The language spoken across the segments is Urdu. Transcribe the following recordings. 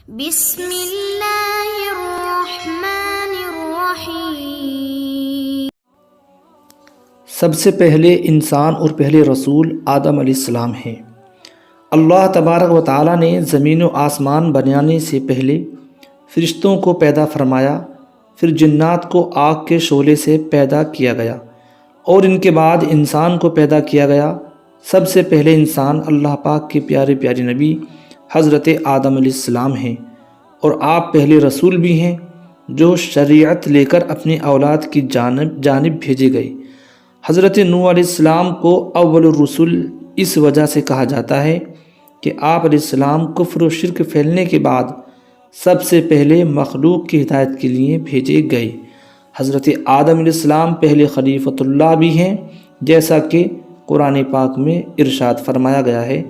بسم اللہ الرحمن الرحیم۔ سب سے پہلے انسان اور پہلے رسول آدم علیہ السلام ہیں۔ اللہ تبارک و تعالیٰ نے زمین و آسمان بنانے سے پہلے فرشتوں کو پیدا فرمایا، پھر جنات کو آگ کے شعلے سے پیدا کیا گیا اور ان کے بعد انسان کو پیدا کیا گیا۔ سب سے پہلے انسان اللہ پاک کے پیارے پیارے نبی حضرت آدم علیہ السلام ہیں، اور آپ پہلے رسول بھی ہیں جو شریعت لے کر اپنی اولاد کی جانب بھیجے گئے۔ حضرت نوح علیہ السلام کو اول الرسل اس وجہ سے کہا جاتا ہے کہ آپ علیہ السلام کفر و شرک پھیلنے کے بعد سب سے پہلے مخلوق کی ہدایت کے لیے بھیجے گئے۔ حضرت آدم علیہ السلام پہلے خلیفۃ اللہ بھی ہیں، جیسا کہ قرآن پاک میں ارشاد فرمایا گیا ہے،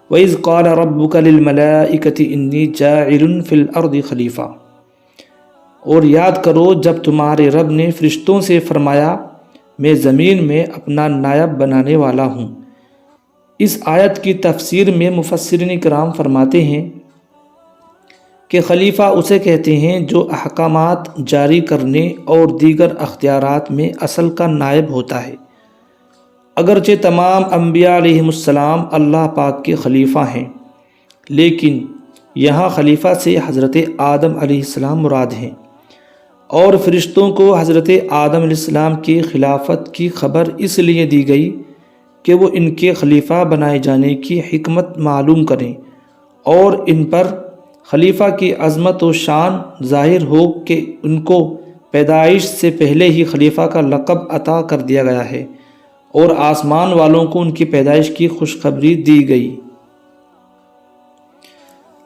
وَإِذْ قَالَ رَبُّكَ لِلْمَلَائِكَةِ إِنِّي جَاعِلٌ فِي الْأَرْضِ خلیفہ۔ اور یاد کرو جب تمہارے رب نے فرشتوں سے فرمایا میں زمین میں اپنا نائب بنانے والا ہوں۔ اس آیت کی تفسیر میں مفسرین کرام فرماتے ہیں کہ خلیفہ اسے کہتے ہیں جو احکامات جاری کرنے اور دیگر اختیارات میں اصل کا نائب ہوتا ہے۔ اگرچہ تمام انبیاء علیہم السلام اللہ پاک کے خلیفہ ہیں، لیکن یہاں خلیفہ سے حضرت آدم علیہ السلام مراد ہیں، اور فرشتوں کو حضرت آدم علیہ السلام کی خلافت کی خبر اس لیے دی گئی کہ وہ ان کے خلیفہ بنائے جانے کی حکمت معلوم کریں اور ان پر خلیفہ کی عظمت و شان ظاہر ہو کہ ان کو پیدائش سے پہلے ہی خلیفہ کا لقب عطا کر دیا گیا ہے، اور آسمان والوں کو ان کی پیدائش کی خوشخبری دی گئی۔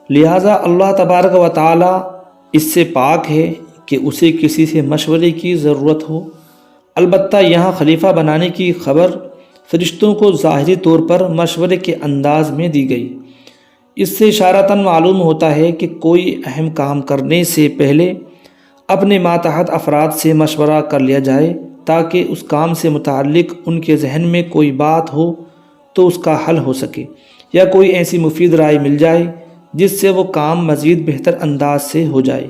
لہٰذا اللہ تبارک و تعالی اس سے پاک ہے کہ اسے کسی سے مشورے کی ضرورت ہو۔ البتہ یہاں خلیفہ بنانے کی خبر فرشتوں کو ظاہری طور پر مشورے کے انداز میں دی گئی۔ اس سے اشارتاً معلوم ہوتا ہے کہ کوئی اہم کام کرنے سے پہلے اپنے ماتحت افراد سے مشورہ کر لیا جائے تاکہ اس کام سے متعلق ان کے ذہن میں کوئی بات ہو تو اس کا حل ہو سکے، یا کوئی ایسی مفید رائے مل جائے جس سے وہ کام مزید بہتر انداز سے ہو جائے۔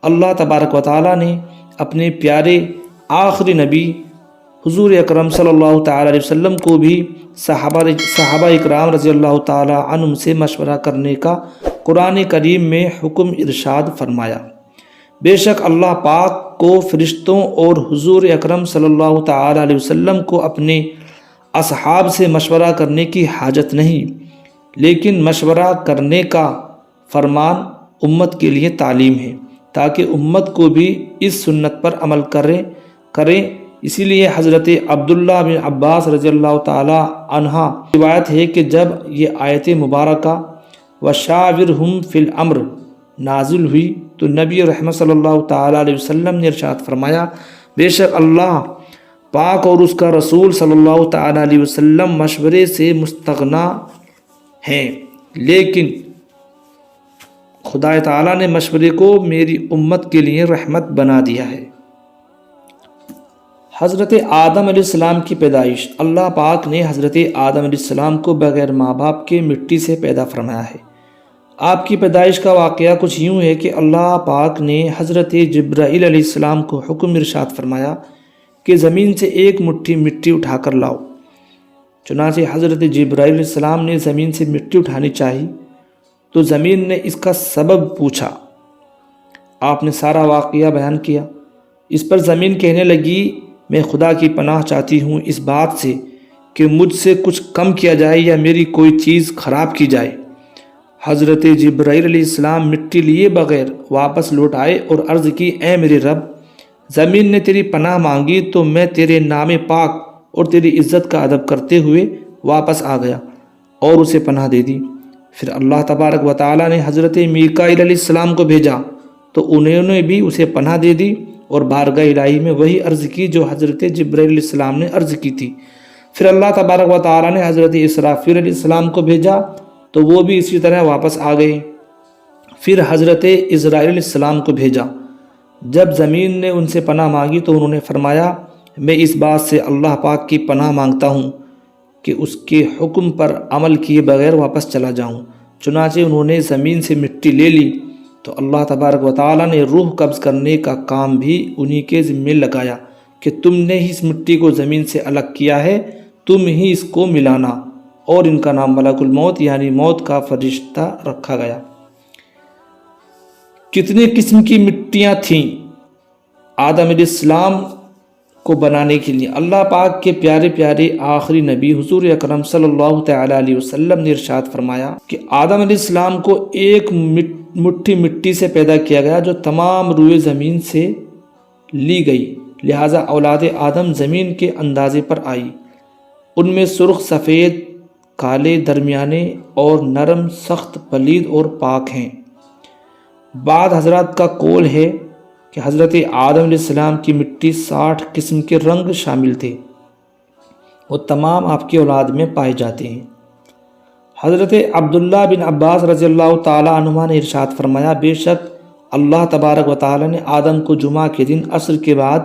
اللہ تبارک و تعالیٰ نے اپنے پیارے آخری نبی حضور اکرم صلی اللہ تعالیٰ علیہ وسلم کو بھی صحابہ اکرام رضی اللہ تعالیٰ عنہم سے مشورہ کرنے کا قرآن کریم میں حکم ارشاد فرمایا۔ بے شک اللہ پاک کو فرشتوں اور حضور اکرم صلی اللہ تعالیٰ علیہ وسلم کو اپنے اصحاب سے مشورہ کرنے کی حاجت نہیں، لیکن مشورہ کرنے کا فرمان امت کے لیے تعلیم ہے تاکہ امت کو بھی اس سنت پر عمل کریں۔ اسی لیے حضرت عبداللہ بن عباس رضی اللہ تعالیٰ عنہ روایت ہے کہ جب یہ آیت مبارکہ وَشَاوِرْهُمْ فِي الْأَمْرِ نازل ہوئی تو نبی رحمت صلی اللہ تعالیٰ علیہ وسلم نے ارشاد فرمایا، بے شک اللہ پاک اور اس کا رسول صلی اللہ تعالیٰ علیہ وسلم مشورے سے مستغنا ہیں، لیکن خدا تعالیٰ نے مشورے کو میری امت کے لیے رحمت بنا دیا ہے۔ حضرت آدم علیہ السلام کی پیدائش۔ اللہ پاک نے حضرت آدم علیہ السلام کو بغیر ماں باپ کے مٹی سے پیدا فرمایا ہے۔ آپ کی پیدائش کا واقعہ کچھ یوں ہے کہ اللہ پاک نے حضرت جبرائیل علیہ السلام کو حکم ارشاد فرمایا کہ زمین سے ایک مٹھی مٹی اٹھا کر لاؤ۔ چنانچہ حضرت جبرائیل علیہ السلام نے زمین سے مٹی اٹھانی چاہی تو زمین نے اس کا سبب پوچھا۔ آپ نے سارا واقعہ بیان کیا۔ اس پر زمین کہنے لگی، میں خدا کی پناہ چاہتی ہوں اس بات سے کہ مجھ سے کچھ کم کیا جائے یا میری کوئی چیز خراب کی جائے۔ حضرت جبرائیل علیہ السلام مٹی لیے بغیر واپس لوٹ آئے اور عرض کی، اے میرے رب، زمین نے تیری پناہ مانگی تو میں تیرے نام پاک اور تیری عزت کا ادب کرتے ہوئے واپس آ گیا اور اسے پناہ دے دی۔ پھر اللہ تبارک و تعالیٰ نے حضرت میکائیل علیہ السلام کو بھیجا تو انہوں نے بھی اسے پناہ دے دی اور بارگاہ الہی میں وہی عرض کی جو حضرت جبرائیل علیہ السلام نے عرض کی تھی۔ پھر اللہ تبارک و تعالیٰ نے حضرت اسرافیل علیہ السلام کو بھیجا تو وہ بھی اسی طرح واپس آ گئے۔ پھر حضرت عزرائیل علیہ السلام کو بھیجا۔ جب زمین نے ان سے پناہ مانگی تو انہوں نے فرمایا، میں اس بات سے اللہ پاک کی پناہ مانگتا ہوں کہ اس کے حکم پر عمل کیے بغیر واپس چلا جاؤں۔ چنانچہ انہوں نے زمین سے مٹی لے لی تو اللہ تبارک و تعالیٰ نے روح قبض کرنے کا کام بھی انہی کے ذمے لگایا کہ تم نے ہی اس مٹی کو زمین سے الگ کیا ہے، تم ہی اس کو ملانا، اور ان کا نام ملک الموت یعنی موت کا فرشتہ رکھا گیا۔ کتنے قسم کی مٹیاں تھیں آدم علیہ السلام کو بنانے کے لیے؟ اللہ پاک کے پیارے پیارے آخری نبی حضور اکرم صلی اللہ تعالیٰ علیہ وسلم نے ارشاد فرمایا کہ آدم علیہ السلام کو ایک مٹھی مٹی سے پیدا کیا گیا جو تمام روئے زمین سے لی گئی، لہٰذا اولاد آدم زمین کے اندازے پر آئی۔ ان میں سرخ، سفید، کالے، درمیانے اور نرم، سخت، پلید اور پاک ہیں۔ بعض حضرات کا قول ہے کہ حضرت آدم علیہ السلام کی مٹی 60 قسم کے رنگ شامل تھے، وہ تمام آپ کی اولاد میں پائے جاتے ہیں۔ حضرت عبداللہ بن عباس رضی اللہ تعالیٰ عنہما نے ارشاد فرمایا، بے شک اللہ تبارک و تعالیٰ نے آدم کو جمعہ کے دن عصر کے بعد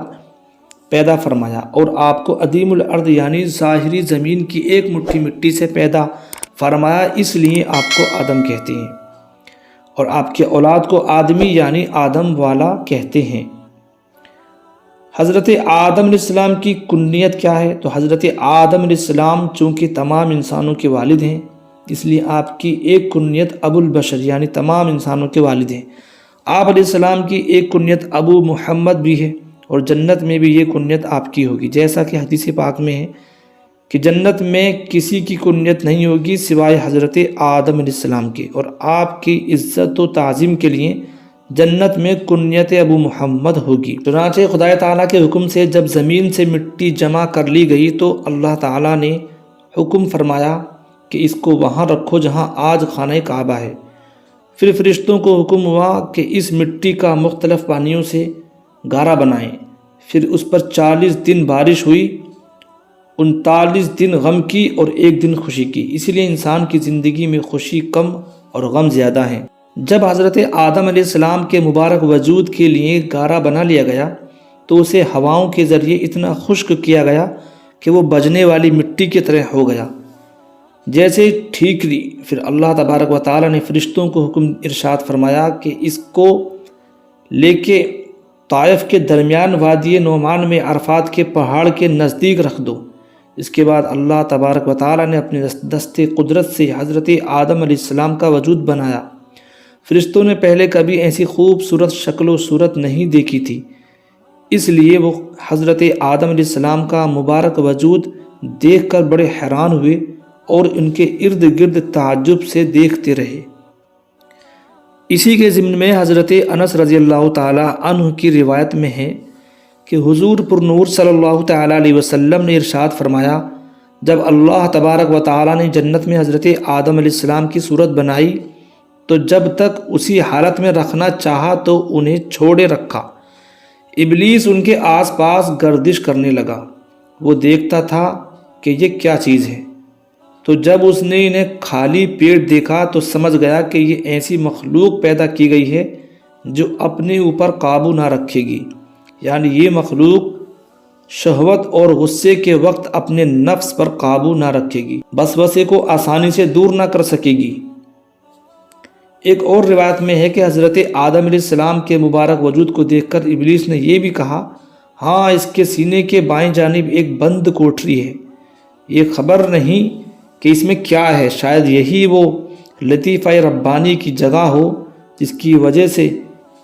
پیدا فرمایا اور آپ کو عدیم الارض یعنی ظاہری زمین کی ایک مٹھی مٹی سے پیدا فرمایا، اس لیے آپ کو آدم کہتے ہیں، اور آپ کے اولاد کو آدمی یعنی آدم والا کہتے ہیں۔ حضرت آدم علیہ السلام کی کنیت کیا ہے؟ تو حضرت آدم علیہ السلام چونکہ تمام انسانوں کے والد ہیں، اس لیے آپ کی ایک کنیت ابو البشر یعنی تمام انسانوں کے والد ہیں۔ آپ علیہ السلام کی ایک کنیت ابو محمد بھی ہے، اور جنت میں بھی یہ کنیت آپ کی ہوگی، جیسا کہ حدیث پاک میں ہے کہ جنت میں کسی کی کنیت نہیں ہوگی سوائے حضرت آدم علیہ السلام کے، اور آپ کی عزت و تعظیم کے لیے جنت میں کنیت ابو محمد ہوگی۔ چنانچہ خدا تعالیٰ کے حکم سے جب زمین سے مٹی جمع کر لی گئی تو اللہ تعالیٰ نے حکم فرمایا کہ اس کو وہاں رکھو جہاں آج خانہ کعبہ ہے۔ پھر فرشتوں کو حکم ہوا کہ اس مٹی کا مختلف پانیوں سے گارا بنائیں۔ پھر اس پر 40 دن بارش ہوئی، 39 دن غم کی اور 1 دن خوشی کی، اسی لیے انسان کی زندگی میں خوشی کم اور غم زیادہ ہیں۔ جب حضرت آدم علیہ السلام کے مبارک وجود کے لیے گارا بنا لیا گیا تو اسے ہواؤں کے ذریعے اتنا خشک کیا گیا کہ وہ بجنے والی مٹی کی طرح ہو گیا جیسے ٹھیکری۔ پھر اللہ تبارک و تعالیٰ نے فرشتوں کو حکم ارشاد فرمایا کہ اس کو لے کے طائف کے درمیان وادی نعمان میں عرفات کے پہاڑ کے نزدیک رکھ دو۔ اس کے بعد اللہ تبارک و تعالیٰ نے اپنے دست قدرت سے حضرت آدم علیہ السلام کا وجود بنایا۔ فرشتوں نے پہلے کبھی ایسی خوبصورت شکل و صورت نہیں دیکھی تھی، اس لیے وہ حضرت آدم علیہ السلام کا مبارک وجود دیکھ کر بڑے حیران ہوئے اور ان کے ارد گرد تعجب سے دیکھتے رہے۔ اسی کے ضمن میں حضرت انس رضی اللہ تعالیٰ عنہ کی روایت میں ہے کہ حضور پر نور صلی اللہ تعالیٰ علیہ وسلم نے ارشاد فرمایا، جب اللہ تبارک و تعالیٰ نے جنت میں حضرت آدم علیہ السلام کی صورت بنائی تو جب تک اسی حالت میں رکھنا چاہا تو انہیں چھوڑے رکھا۔ ابلیس ان کے آس پاس گردش کرنے لگا، وہ دیکھتا تھا کہ یہ کیا چیز ہے، تو جب اس نے انہیں خالی پیٹ دیکھا تو سمجھ گیا کہ یہ ایسی مخلوق پیدا کی گئی ہے جو اپنے اوپر قابو نہ رکھے گی، یعنی یہ مخلوق شہوت اور غصے کے وقت اپنے نفس پر قابو نہ رکھے گی، وسوسے کو آسانی سے دور نہ کر سکے گی۔ ایک اور روایت میں ہے کہ حضرت آدم علیہ السلام کے مبارک وجود کو دیکھ کر ابلیس نے یہ بھی کہا، ہاں اس کے سینے کے بائیں جانب ایک بند کوٹری ہے، یہ خبر نہیں کہ اس میں کیا ہے، شاید یہی وہ لطیفہ ربانی کی جگہ ہو جس کی وجہ سے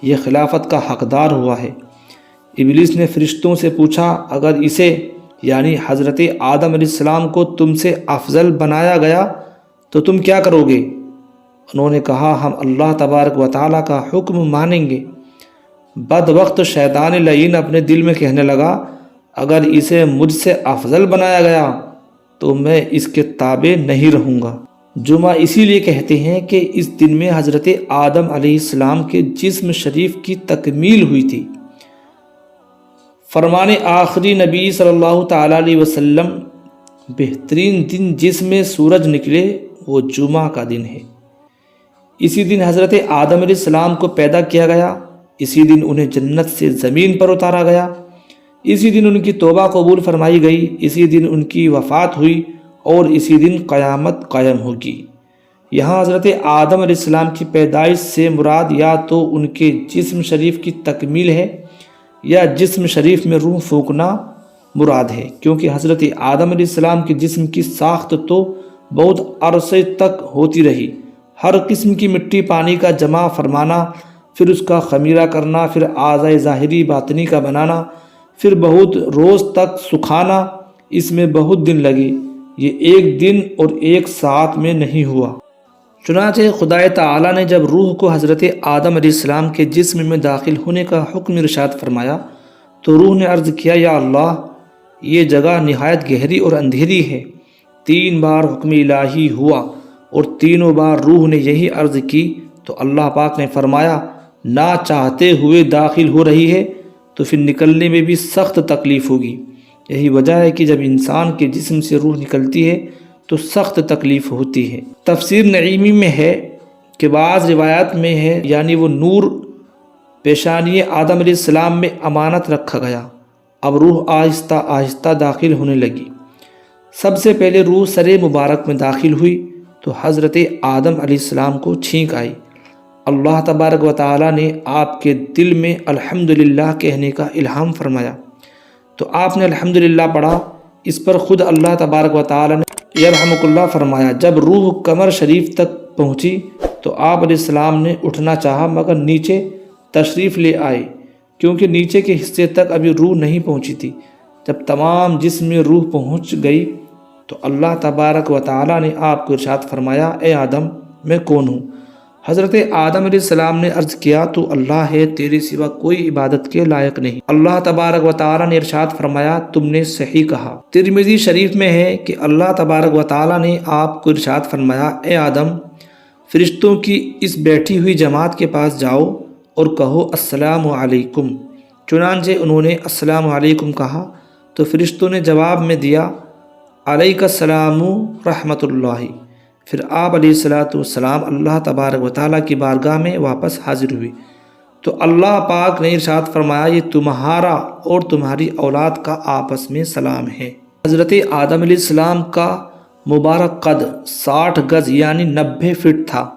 یہ خلافت کا حقدار ہوا ہے۔ ابلیس نے فرشتوں سے پوچھا، اگر اسے یعنی حضرت آدم علیہ السلام کو تم سے افضل بنایا گیا تو تم کیا کرو گے؟ انہوں نے کہا، ہم اللہ تبارک و تعالیٰ کا حکم مانیں گے۔ بد وقت شیطان لعین اپنے دل میں کہنے لگا، اگر اسے مجھ سے افضل بنایا گیا تو میں اس کے تابع نہیں رہوں گا۔ جمعہ اسی لیے کہتے ہیں کہ اس دن میں حضرت آدم علیہ السلام کے جسم شریف کی تکمیل ہوئی تھی۔ فرمان آخری نبی صلی اللہ تعالیٰ علیہ وسلم، بہترین دن جس میں سورج نکلے وہ جمعہ کا دن ہے۔ اسی دن حضرت آدم علیہ السلام کو پیدا کیا گیا، اسی دن انہیں جنت سے زمین پر اتارا گیا، اسی دن ان کی توبہ قبول فرمائی گئی، اسی دن ان کی وفات ہوئی اور اسی دن قیامت قائم ہوگی۔ یہاں حضرت آدم علیہ السلام کی پیدائش سے مراد یا تو ان کے جسم شریف کی تکمیل ہے یا جسم شریف میں روح پھونکنا مراد ہے، کیونکہ حضرت آدم علیہ السلام کے جسم کی ساخت تو بہت عرصے تک ہوتی رہی، ہر قسم کی مٹی پانی کا جمع فرمانا، پھر اس کا خمیرہ کرنا، پھر اعضاء ظاہری باطنی کا بنانا، پھر بہت روز تک سکھانا، اس میں بہت دن لگے، یہ ایک دن اور ایک ساعت میں نہیں ہوا۔ چنانچہ خدا تعالیٰ نے جب روح کو حضرت آدم علیہ السلام کے جسم میں داخل ہونے کا حکم ارشاد فرمایا تو روح نے عرض کیا، یا اللہ، یہ جگہ نہایت گہری اور اندھیری ہے۔ 3 بار حکم الہی ہوا اور تینوں بار روح نے یہی عرض کی تو اللہ پاک نے فرمایا، نہ چاہتے ہوئے داخل ہو رہی ہے تو پھر نکلنے میں بھی سخت تکلیف ہوگی۔ یہی وجہ ہے کہ جب انسان کے جسم سے روح نکلتی ہے تو سخت تکلیف ہوتی ہے۔ تفسیر نعیمی میں ہے کہ بعض روایات میں ہے یعنی وہ نور پیشانی آدم علیہ السلام میں امانت رکھا گیا، اب روح آہستہ آہستہ داخل ہونے لگی۔ سب سے پہلے روح سر مبارک میں داخل ہوئی تو حضرت آدم علیہ السلام کو چھینک آئی۔ اللہ تبارک و تعالیٰ نے آپ کے دل میں الحمدللہ کہنے کا الہام فرمایا تو آپ نے الحمدللہ پڑھا۔ اس پر خود اللہ تبارک و تعالیٰ نے یرحمک اللہ فرمایا۔ جب روح کمر شریف تک پہنچی تو آپ علیہ السلام نے اٹھنا چاہا مگر نیچے تشریف لے آئے، کیونکہ نیچے کے حصے تک ابھی روح نہیں پہنچی تھی۔ جب تمام جسم میں روح پہنچ گئی تو اللہ تبارک و تعالیٰ نے آپ کو ارشاد فرمایا، اے آدم، میں کون ہوں؟ حضرت آدم علیہ السلام نے عرض کیا، تو اللہ ہے، تیرے سوا کوئی عبادت کے لائق نہیں۔ اللہ تبارک و تعالیٰ نے ارشاد فرمایا، تم نے صحیح کہا۔ ترمذی شریف میں ہے کہ اللہ تبارک و تعالیٰ نے آپ کو ارشاد فرمایا، اے آدم، فرشتوں کی اس بیٹھی ہوئی جماعت کے پاس جاؤ اور کہو السلام علیکم۔ چنانچہ انہوں نے السلام علیکم کہا تو فرشتوں نے جواب میں دیا، علیک السلام رحمۃ اللہ۔ پھر آپ علیہ السلام اللہ تبارک و تعالیٰ کی بارگاہ میں واپس حاضر ہوئے تو اللہ پاک نے ارشاد فرمایا، یہ تمہارا اور تمہاری اولاد کا آپس میں سلام ہے۔ حضرت آدم علیہ السلام کا مبارک قد 60 گز یعنی 90 فٹ تھا۔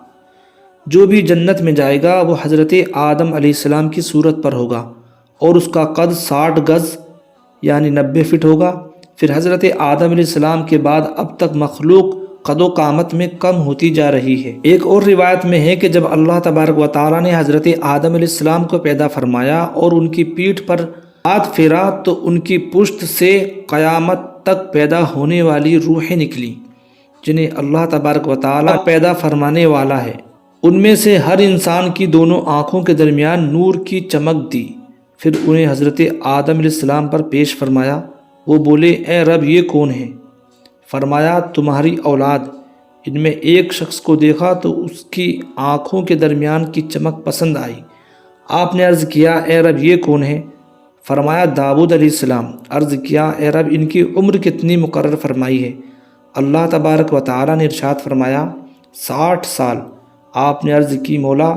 جو بھی جنت میں جائے گا وہ حضرت آدم علیہ السلام کی صورت پر ہوگا اور اس کا قد 60 گز یعنی 90 فٹ ہوگا۔ پھر حضرت آدم علیہ السلام کے بعد اب تک مخلوق قد و قامت میں کم ہوتی جا رہی ہے۔ ایک اور روایت میں ہے کہ جب اللہ تبارک و تعالیٰ نے حضرت آدم علیہ السلام کو پیدا فرمایا اور ان کی پیٹھ پر ہاتھ پھیرا تو ان کی پشت سے قیامت تک پیدا ہونے والی روحیں نکلیں جنہیں اللہ تبارک و تعالیٰ پیدا فرمانے والا ہے۔ ان میں سے ہر انسان کی دونوں آنکھوں کے درمیان نور کی چمک دی۔ پھر انہیں حضرت آدم علیہ السلام پر پیش فرمایا۔ وہ بولے، اے رب، یہ کون ہے؟ فرمایا، تمہاری اولاد۔ ان میں ایک شخص کو دیکھا تو اس کی آنکھوں کے درمیان کی چمک پسند آئی۔ آپ نے عرض کیا، اے رب، یہ کون ہے؟ فرمایا، داؤد علیہ السلام۔ عرض کیا، اے رب، ان کی عمر کتنی مقرر فرمائی ہے؟ اللہ تبارک و تعالیٰ نے ارشاد فرمایا، 60 سال۔ آپ نے عرض کی، مولا،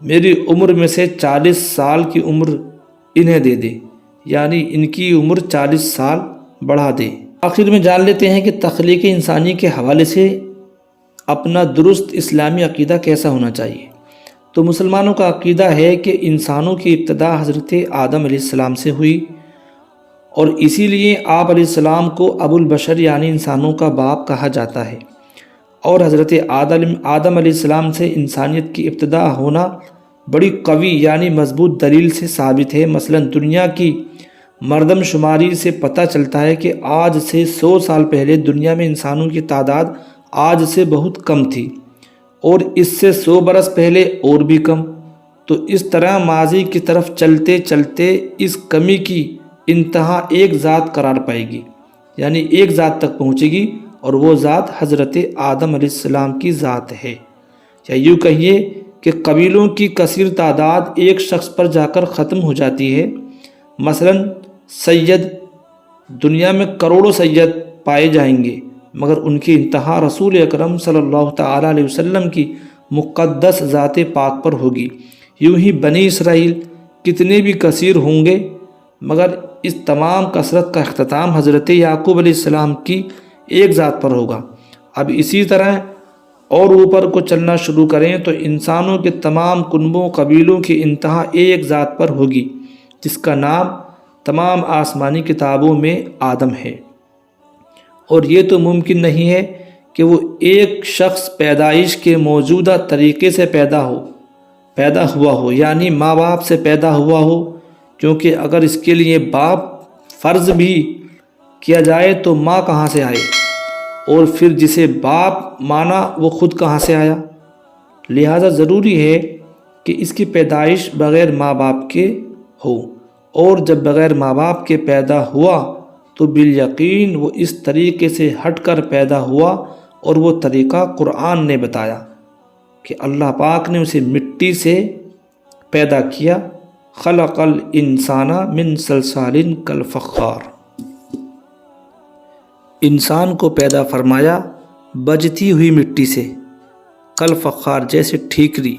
میری عمر میں سے 40 سال کی عمر انہیں دے دے، یعنی ان کی عمر 40 سال بڑھا دے۔ آخر میں جان لیتے ہیں کہ تخلیق انسانی کے حوالے سے اپنا درست اسلامی عقیدہ کیسا ہونا چاہیے۔ تو مسلمانوں کا عقیدہ ہے کہ انسانوں کی ابتدا حضرت آدم علیہ السلام سے ہوئی اور اسی لیے آپ علیہ السلام کو ابو البشر یعنی انسانوں کا باپ کہا جاتا ہے، اور حضرت آدم علیہ السلام سے انسانیت کی ابتدا ہونا بڑی قوی یعنی مضبوط دلیل سے ثابت ہے۔ مثلا دنیا کی مردم شماری سے پتہ چلتا ہے کہ آج سے 100 سال پہلے دنیا میں انسانوں کی تعداد آج سے بہت کم تھی، اور اس سے 100 برس پہلے اور بھی کم۔ تو اس طرح ماضی کی طرف چلتے چلتے اس کمی کی انتہا ایک ذات قرار پائے گی، یعنی ایک ذات تک پہنچے گی، اور وہ ذات حضرت آدم علیہ السلام کی ذات ہے۔ یا یوں کہیے کہ قبیلوں کی کثیر تعداد ایک شخص پر جا کر ختم ہو جاتی ہے۔ مثلا سید، دنیا میں کروڑوں سید پائے جائیں گے، مگر ان کی انتہا رسول اکرم صلی اللہ تعالیٰ علیہ وسلم کی مقدس ذات پاک پر ہوگی۔ یوں ہی بنی اسرائیل کتنے بھی کثیر ہوں گے، مگر اس تمام کثرت کا اختتام حضرت یعقوب علیہ السلام کی ایک ذات پر ہوگا۔ اب اسی طرح اور اوپر کو چلنا شروع کریں تو انسانوں کے تمام کنبوں قبیلوں کی انتہا ایک ذات پر ہوگی جس کا نام تمام آسمانی کتابوں میں آدم ہے۔ اور یہ تو ممکن نہیں ہے کہ وہ ایک شخص پیدائش کے موجودہ طریقے سے پیدا ہوا ہو، یعنی ماں باپ سے پیدا ہوا ہو، کیونکہ اگر اس کے لیے باپ فرض بھی کیا جائے تو ماں کہاں سے آئے، اور پھر جسے باپ مانا وہ خود کہاں سے آیا؟ لہذا ضروری ہے کہ اس کی پیدائش بغیر ماں باپ کے ہو، اور جب بغیر ماں باپ کے پیدا ہوا تو بالیقین وہ اس طریقے سے ہٹ کر پیدا ہوا، اور وہ طریقہ قرآن نے بتایا کہ اللہ پاک نے اسے مٹی سے پیدا کیا۔ خلق الانسان من صلصال کالفخار، انسان کو پیدا فرمایا بجتی ہوئی مٹی سے، کالفخار جیسے ٹھیکری۔